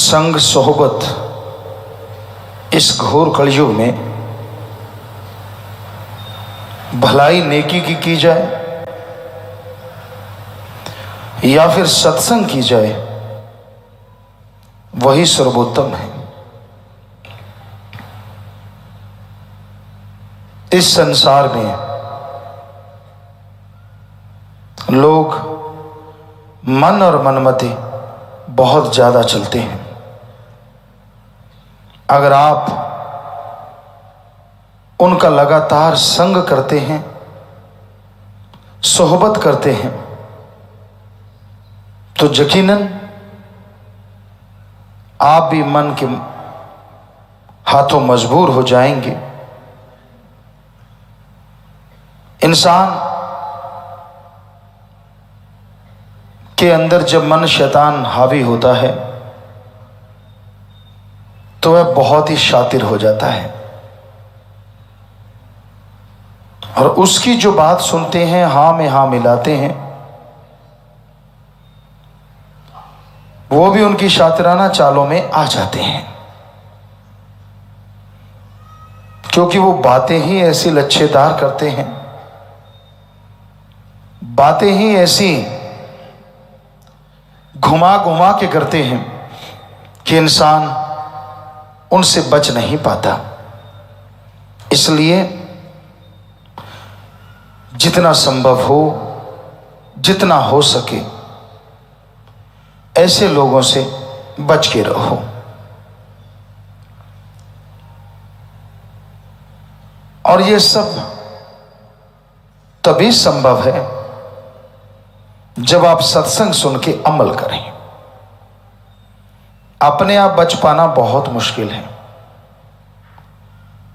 संग सोहबत इस घोर कलयुग में भलाई नेकी की जाए या फिर सत्संग की जाए, वही सर्वोत्तम है। इस संसार में लोग मन और मनमति बहुत ज्यादा चलते हैं। अगर आप उनका लगातार संग करते हैं, सोहबत करते हैं, तो यकीनन आप भी मन के हाथों मजबूर हो जाएंगे। इंसान के अंदर जब मन शैतान हावी होता है तो वह बहुत ही शातिर हो जाता है, और उसकी जो बात सुनते हैं, हाँ में हाँ मिलाते हैं, वो भी उनकी शातिराना चालों में आ जाते हैं, क्योंकि वो बातें ही ऐसी लच्छेदार करते हैं, बातें ही ऐसी घुमा घुमा के करते हैं कि इंसान उनसे बच नहीं पाता। इसलिए जितना संभव हो, जितना हो सके, ऐसे लोगों से बच के रहो। और ये सब तभी संभव है जब आप सत्संग सुन के अमल करें। अपने आप बच पाना बहुत मुश्किल है,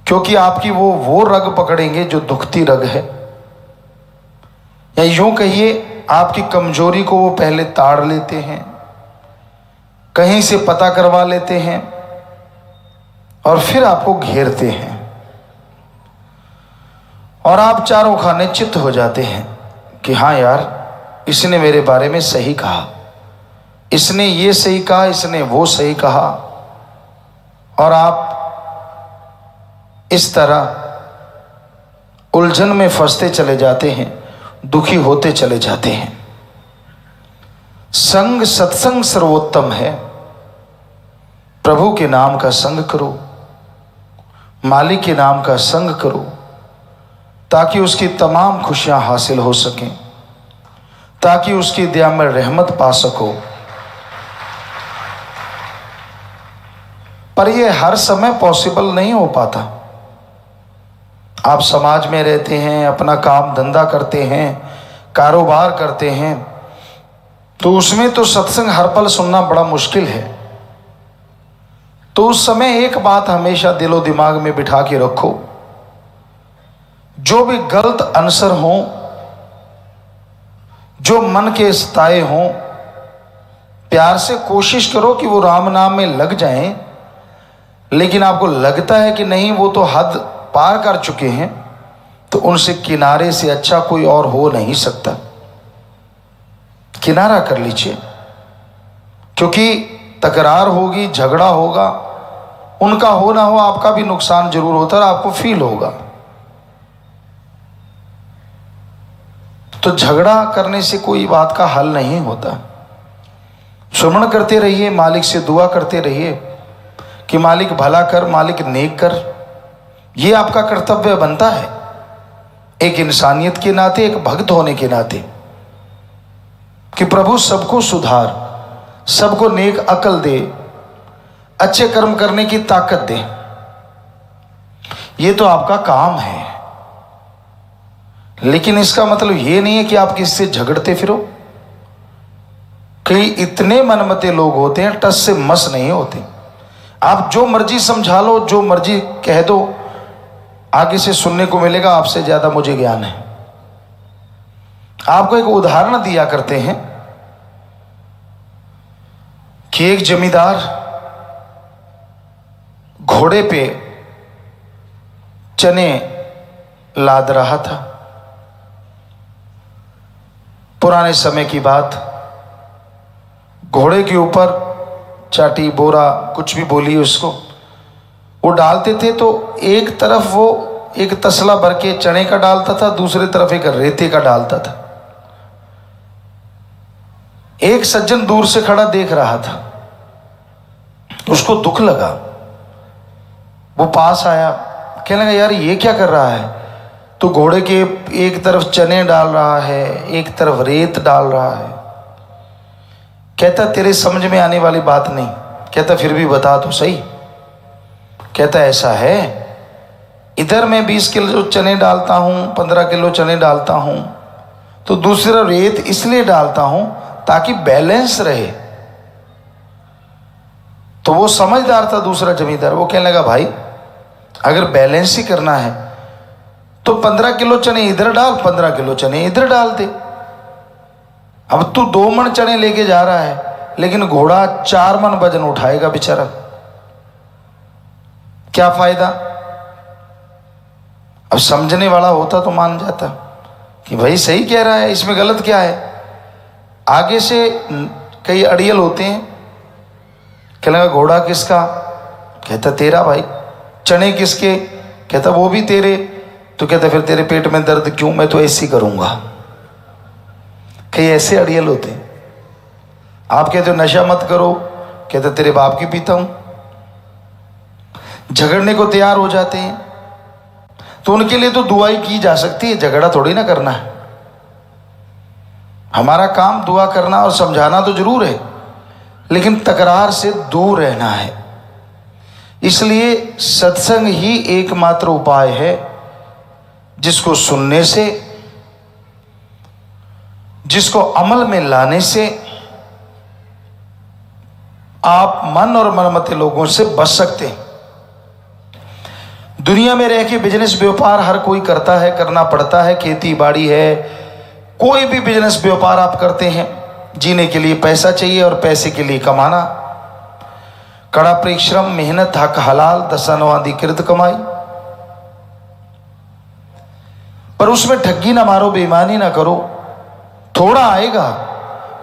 क्योंकि आपकी वो रग पकड़ेंगे जो दुखती रग है, या यूं कहिए आपकी कमजोरी को वो पहले ताड़ लेते हैं, कहीं से पता करवा लेते हैं और फिर आपको घेरते हैं, और आप चारों खाने चित्त हो जाते हैं कि हाँ यार, इसने मेरे बारे में सही कहा, इसने ये सही कहा, इसने वो सही कहा, और आप इस तरह उलझन में फंसते चले जाते हैं, दुखी होते चले जाते हैं। संग सत्संग सर्वोत्तम है। प्रभु के नाम का संग करो, मालिक के नाम का संग करो, ताकि उसकी तमाम खुशियां हासिल हो सकें, ताकि उसकी दया में रहमत पा सको। पर यह हर समय पॉसिबल नहीं हो पाता। आप समाज में रहते हैं, अपना काम धंधा करते हैं, कारोबार करते हैं, तो उसमें तो सत्संग हर पल सुनना बड़ा मुश्किल है। तो उस समय एक बात हमेशा दिलो दिमाग में बिठा के रखो, जो भी गलत आंसर हो, जो मन के सताए हों, प्यार से कोशिश करो कि वो राम नाम में लग जाएं। लेकिन आपको लगता है कि नहीं, वो तो हद पार कर चुके हैं, तो उनसे किनारे से अच्छा कोई और हो नहीं सकता। किनारा कर लीजिए, क्योंकि तकरार होगी, झगड़ा होगा, उनका हो ना हो आपका भी नुकसान जरूर होता है, आपको फील होगा। तो झगड़ा करने से कोई बात का हल नहीं होता। श्रवण करते रहिए, मालिक से दुआ करते रहिए कि मालिक भला कर, मालिक नेक कर। ये आपका कर्तव्य बनता है, एक इंसानियत के नाते, एक भक्त होने के नाते, कि प्रभु सबको सुधार, सबको नेक अकल दे, अच्छे कर्म करने की ताकत दे। ये तो आपका काम है। लेकिन इसका मतलब ये नहीं है कि आप किससे झगड़ते फिरो। कई इतने मनमते लोग होते हैं, टस से मस नहीं होते। आप जो मर्जी समझा लो, जो मर्जी कह दो, आगे से सुनने को मिलेगा आपसे ज्यादा मुझे ज्ञान है। आपको एक उदाहरण दिया करते हैं कि एक जमींदार घोड़े पे चने लाद रहा था। पुराने समय की बात, घोड़े के ऊपर चाटी, बोरा, कुछ भी बोलिए उसको, वो डालते थे तो एक तरफ वो एक तसला भर के चने का डालता था, दूसरी तरफ एक रेते का डालता था। एक सज्जन दूर से खड़ा देख रहा था, उसको दुख लगा, वो पास आया, कहने लगा यार ये क्या कर रहा है, तो घोड़े के एक तरफ चने डाल रहा है, एक तरफ रेत डाल रहा है। कहता तेरे समझ में आने वाली बात नहीं। कहता फिर भी बता तो सही। कहता ऐसा है, इधर मैं 20 किलो चने डालता हूँ, 15 किलो चने डालता हूँ, तो दूसरा रेत इसलिए डालता हूँ ताकि बैलेंस रहे। तो वो समझदार था दूसरा जमींदार, वो कहने लगा भाई अगर बैलेंस ही करना है तो 15 किलो चने इधर डाल, 15 किलो चने इधर डाल दे। अब तू 2 मन चने लेके जा रहा है, लेकिन घोड़ा 4 मन वजन उठाएगा बेचारा, क्या फायदा। अब समझने वाला होता तो मान जाता कि भाई सही कह रहा है, इसमें गलत क्या है। आगे से कई अड़ियल होते हैं, कहने लगा घोड़ा किसका, कहता तेरा भाई। चने किसके, कहता वो भी तेरे। तो कहता फिर तेरे पेट में दर्द क्यों, मैं तो ऐसी करूंगा। कई ऐसे अड़ियल होते हैं। आप कहते हो नशा मत करो, कहता तेरे बाप की पीता हूं। झगड़ने को तैयार हो जाते हैं, तो उनके लिए तो दुआई की जा सकती है, झगड़ा थोड़ी ना करना है। हमारा काम दुआ करना और समझाना तो जरूर है, लेकिन तकरार से दूर रहना है। इसलिए सत्संग ही एकमात्र उपाय है जिसको सुनने से, जिसको अमल में लाने से आप मन और मनमते लोगों से बच सकते हैं। दुनिया में रह के बिजनेस व्यापार हर कोई करता है, करना पड़ता है। खेती बाड़ी है, कोई भी बिजनेस व्यापार आप करते हैं, जीने के लिए पैसा चाहिए और पैसे के लिए कमाना। कड़ा परिश्रम, मेहनत, हक हलाल, दसानों अधिकृत कमाई। पर उसमें ठगी ना मारो, बेईमानी ना करो। थोड़ा आएगा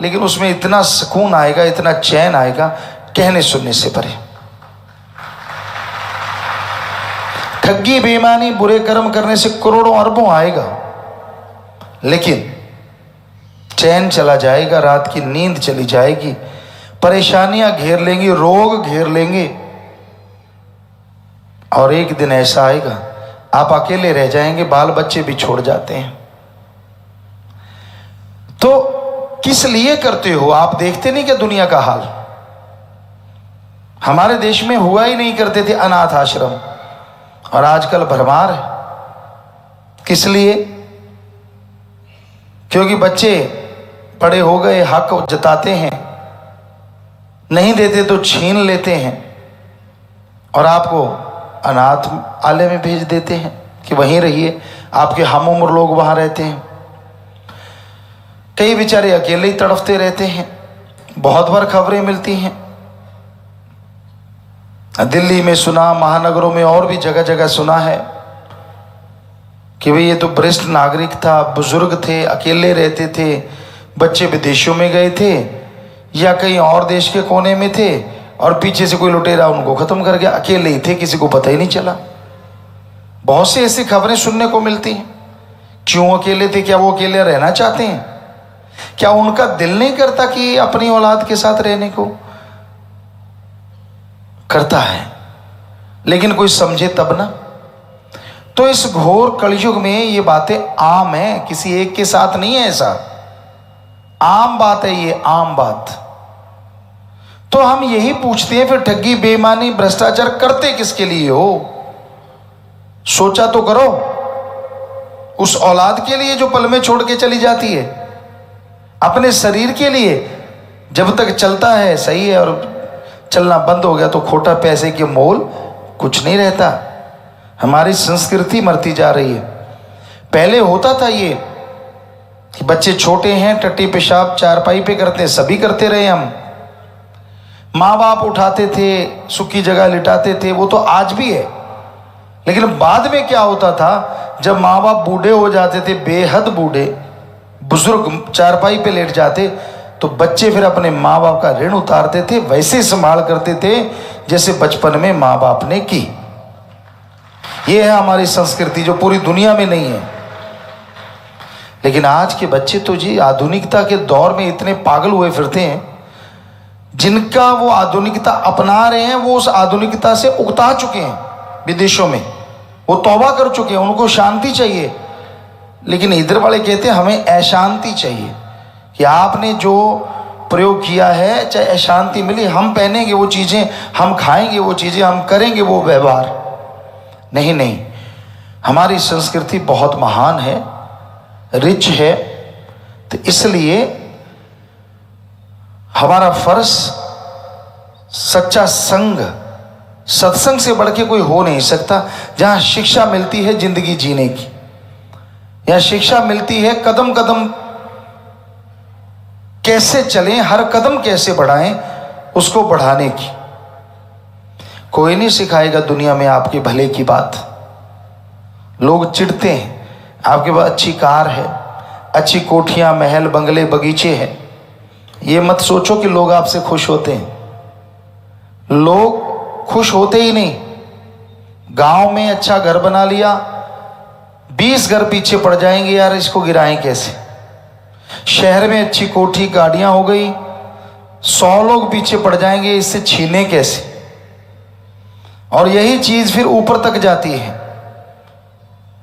लेकिन उसमें इतना सुकून आएगा, इतना चैन आएगा, कहने सुनने से परे। ठगी, बेईमानी, बुरे कर्म करने से करोड़ों अरबों आएगा, लेकिन चैन चला जाएगा, रात की नींद चली जाएगी, परेशानियां घेर लेंगी, रोग घेर लेंगे, और एक दिन ऐसा आएगा आप अकेले रह जाएंगे, बाल बच्चे भी छोड़ जाते हैं। तो किस लिए करते हो आप? देखते नहीं क्या दुनिया का हाल? हमारे देश में हुआ ही नहीं करते थे अनाथ आश्रम, और आजकल भरमार है। किस लिए? क्योंकि बच्चे बड़े हो गए, हक जताते हैं, नहीं देते तो छीन लेते हैं, और आपको अनाथ आलय में भेज देते हैं कि वहीं रहिए। आपके हम उम्र लोग वहां रहते हैं, कई बेचारे अकेले ही तड़फते रहते हैं। बहुत बार खबरें मिलती हैं, दिल्ली में सुना, महानगरों में और भी जगह जगह सुना है कि भाई ये तो वरिष्ठ नागरिक था, बुजुर्ग थे, अकेले रहते थे, बच्चे विदेशों में गए थे या कहीं और देश के कोने में थे, और पीछे से कोई लुटेरा उनको खत्म कर गया, अकेले ही थे, किसी को पता ही नहीं चला। बहुत सी ऐसी खबरें सुनने को मिलती हैं। क्यों अकेले थे? क्या वो अकेले रहना चाहते हैं? क्या उनका दिल नहीं करता कि अपनी औलाद के साथ रहने को? करता है, लेकिन कोई समझे तब ना। तो इस घोर कलयुग में ये बातें आम है, किसी एक के साथ नहीं है, ऐसा आम बात है, ये आम बात। तो हम यही पूछते हैं, फिर ठगी, बेईमानी, भ्रष्टाचार करते किसके लिए हो? सोचा तो करो। उस औलाद के लिए जो पल में छोड़ के चली जाती है, अपने शरीर के लिए जब तक चलता है सही है, और चलना बंद हो गया तो खोटा पैसे के मोल कुछ नहीं रहता। हमारी संस्कृति मरती जा रही है। पहले होता था ये कि बच्चे छोटे हैं, टट्टी पेशाब चारपाई पे करते हैं, सभी करते रहे हम। माँ बाप उठाते थे, सुखी जगह लिटाते थे, वो तो आज भी है। लेकिन बाद में क्या होता था, जब माँ बाप बूढ़े हो जाते थे, बेहद बूढ़े, बुजुर्ग चारपाई पे लेट जाते, तो बच्चे फिर अपने माँ बाप का ऋण उतारते थे, वैसे संभाल करते थे जैसे बचपन में माँ बाप ने की। ये है हमारी संस्कृति जो पूरी दुनिया में नहीं है। लेकिन आज के बच्चे तो जी आधुनिकता के दौर में इतने पागल हुए फिरते हैं, जिनका वो आधुनिकता अपना रहे हैं वो उस आधुनिकता से उकता चुके हैं। विदेशों में वो तौबा कर चुके हैं, उनको शांति चाहिए। लेकिन इधर वाले कहते हैं हमें अशांति चाहिए, कि आपने जो प्रयोग किया है चाहे अशांति मिली, हम पहनेंगे वो चीज़ें, हम खाएंगे वो चीज़ें, हम करेंगे वो व्यवहार। नहीं नहीं, हमारी संस्कृति बहुत महान है, रिच है। तो इसलिए हमारा फर्ज सच्चा संग, सत्संग से बढ़ के कोई हो नहीं सकता। जहां शिक्षा मिलती है जिंदगी जीने की, या शिक्षा मिलती है कदम कदम कैसे चलें, हर कदम कैसे बढ़ाएं, उसको बढ़ाने की। कोई नहीं सिखाएगा दुनिया में आपके भले की बात। लोग चिढ़ते हैं, आपके पास अच्छी कार है, अच्छी कोठियां, महल, बंगले, बगीचे हैं, ये मत सोचो कि लोग आपसे खुश होते हैं। लोग खुश होते ही नहीं। गांव में अच्छा घर बना लिया, 20 घर पीछे पड़ जाएंगे, यार इसको गिराएं कैसे। शहर में अच्छी कोठी, गाड़ियां हो गई, 100 लोग पीछे पड़ जाएंगे, इससे छीने कैसे। और यही चीज फिर ऊपर तक जाती है।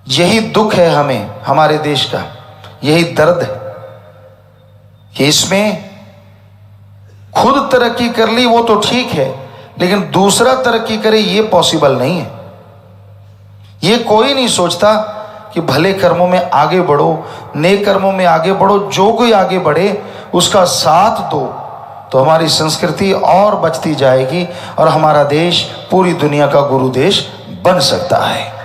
यही दुख है हमें, हमारे देश का यही दर्द है कि इसमें खुद तरक्की कर ली वो तो ठीक है, लेकिन दूसरा तरक्की करे ये पॉसिबल नहीं है। ये कोई नहीं सोचता कि भले कर्मों में आगे बढ़ो, नेक कर्मों में आगे बढ़ो। जो कोई आगे बढ़े उसका साथ दो, तो हमारी संस्कृति और बचती जाएगी और हमारा देश पूरी दुनिया का गुरु देश बन सकता है।